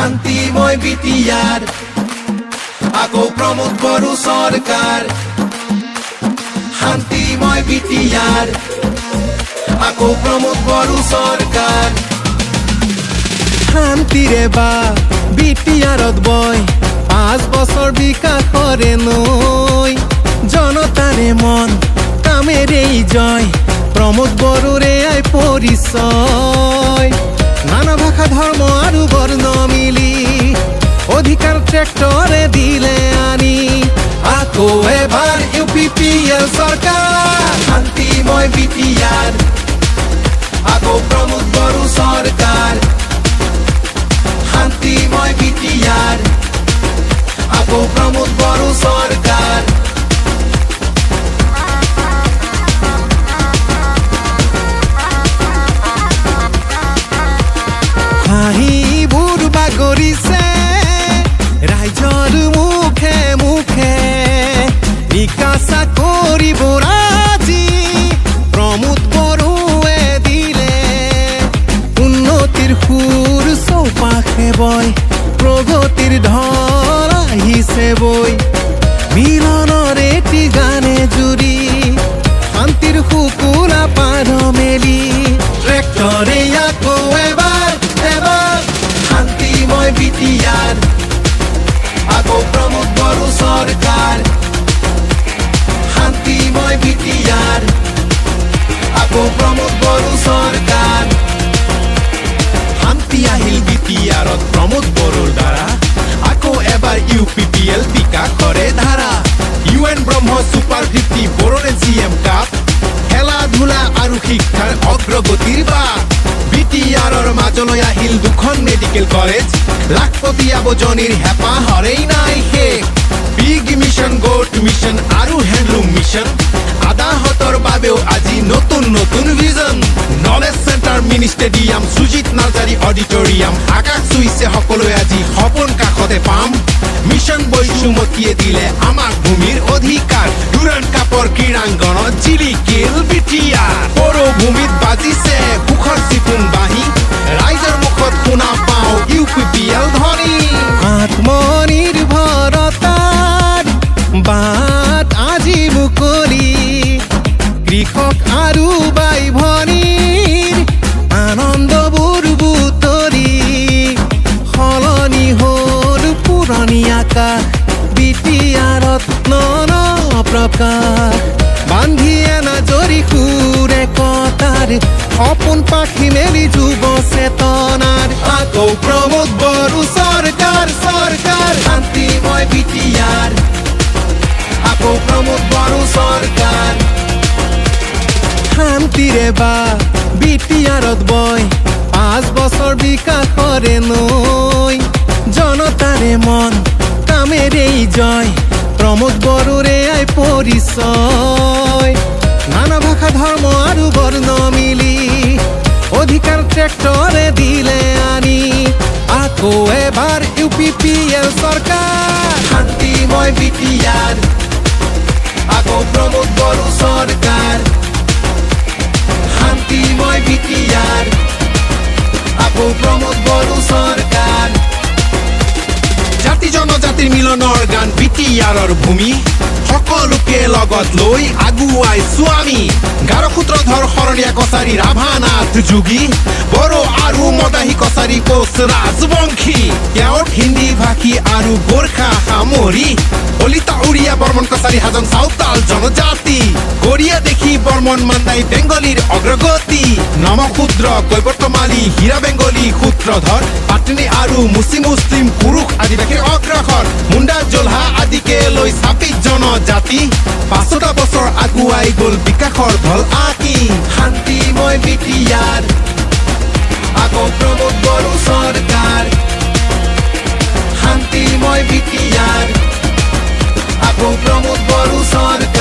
শান্তিময় বিটিআৰ আকৌ প্ৰমোদ বড়ো সৰকাৰ শান্তিময় বিটিআৰ আকৌ প্ৰমোদ বড়ো সৰকাৰ শান্তিৰে বা বিটিআৰত বয় 5 বছৰ বিকাশৰে নৈ জনতাৰে মন কামেৰেই জয় প্ৰমোদ বড়োৰে আই পৰিচয় নানা ভাষা ধৰ্ম আৰু বৰ্ণ মিলি অধিকাৰ ট্ৰেক্টৰে দিলে আনি আকৌ এবাৰ ইউপিপিএল সৰকাৰ শান্তিময় বিটিআৰ আকৌ প্ৰমোদ বড়ো সৰকাৰ শান্তিময় বিটিআৰ আকৌ প্ৰমোদ বড়ো সৰকাৰ হাঁহিবোৰ বাগৰিছে ৰাইজৰ মুখে মুখে বিকাশা কৰিব আজি প্ৰমোদ বড়োৱে দিলে উন্নতিৰ সুৰ চৌপাশে বয় প্ৰগতিৰ ঢল আহিছে বৈ মিলনৰ এটি গানে জুৰি শান্তিৰ শুকুলা পাৰ মেলি ট্ৰেক্টৰে আকৌ এবাৰ শান্তিময় বিটিআৰ আকৌ প্ৰমোদ বড়ো সৰকাৰ শান্তিময় বিটিআৰ আকৌ প্ৰমোদ বড়ো সৰকাৰ শান্তি আহিল বিটিআৰত প্ৰমোদ বড়োৰ দ্বাৰা আকৌ এবাৰ ইউপিপিএল বিকাশৰে ধাৰা UN ব্ৰহ্ম সুপাৰ 50 বড়োলেণ্ড CM কাপ খেলা ধূলা আৰু শিক্ষাৰ অগ্ৰগতিৰ বা বিটিআৰৰ মাজলৈ আহিল দুখন মেডিকেল কলেজ লাখপতি আবজনীৰ হেঁপাহৰেই নাই শেষ বিগ মিশন গোট মিশন আৰু হেণ্ডলুম মিশন আদাহতৰ বাবেও আজি নতুন নতুন vision knowledge centre mini stadium Sujit Narzary auditorium আকাশ চুইছে সকলোৱে আজি সপোন কাষতে পাম মিশন বৈষুমতীয়ে দিলে আমাক ভূমিৰ অধিকাৰ ডুৰাণ্ড কাপৰ ক্ৰীড়াংগণত জিলিকিল বিটিআৰ পৌৰভূমিত বাজিছে সুখৰ চিকুণ বাঁহী ৰাইজৰ মুখত শুনা পাওঁ ইউপিপিএল ধ্বনি আত্মনিৰ্ভৰতাৰ বাট আজি মুকলি কৃষক আৰু বাই ভনীৰ আনন্দবোৰ বুটলি সলনি হ'ল পুৰণি আকাশ বিটিআৰত নন প্ৰকাশ বান্ধিয়ে নাজৰি সুৰে কটাৰ সপোন পাখি মেলি যুৱ চেতনাৰ আকৌ প্ৰমোদ বড়ো সৰকাৰ শান্তিময় বিটিআৰ আকৌ প্ৰমোদ বড়ো সৰকাৰ শান্তিৰে বা বিটিআৰত বয় 5 বছৰ বিকাশৰে নৈ জনতাৰে মন কামেৰেই জয় প্ৰমোদ বড়োৰে আই পৰিচয় নানা ভাষা ধৰ্ম আৰু বৰ্ণ মিলি অধিকাৰ ট্ৰেক্টৰে দিলে আনি আকৌ এবাৰ ইউপিপিএল সৰকাৰ শান্তিময় বিটিআৰ আকৌ প্ৰমোদ বড়ো সৰকাৰ শান্তিময় বিটিআৰ আকৌ প্ৰমোদ বড়ো সৰকাৰ জাতি জনজাতিৰ মিলনৰ গান বিটিআৰৰ ভূমি সকলোকে লগত লৈ আগুৱাইছো আমি গাৰো সূত্ৰধৰ শৰণীয়া কছাৰী ৰাভানাথ যোগী বড়ো আৰু মদাহী কছাৰী কোচ ৰাজবংশী তেওঁৰ হিন্দী ভাষী আৰু গোৰ্খা সামৰি কলিতা উৰিয়া বৰ্মন কছাৰী হাজং চাওতাল জনজাতি গৰিয়া দেখি বৰ্মন মান্দাই বেংগলীৰ অগ্ৰগতি নমশূদ্ৰ কৈবৰ্তমালী হীৰা বেংগলী সূত্ৰধৰ পাটনী আৰু মুছলিম পুৰুষ আদিবাসীৰ অগ্ৰসৰ মুণ্ডা জোলহা আদিকে লৈ 26 জনজাতি 5টা বছৰ আগুৱাই গ'ল বিকাশৰ ঢল আঁকি শান্তিময় বিটিআৰ আকৌ প্ৰমোদ বড়ো সৰকাৰ শান্তিময় বিটিআৰ আকৌ প্ৰমোদ বড়ো সৰকাৰ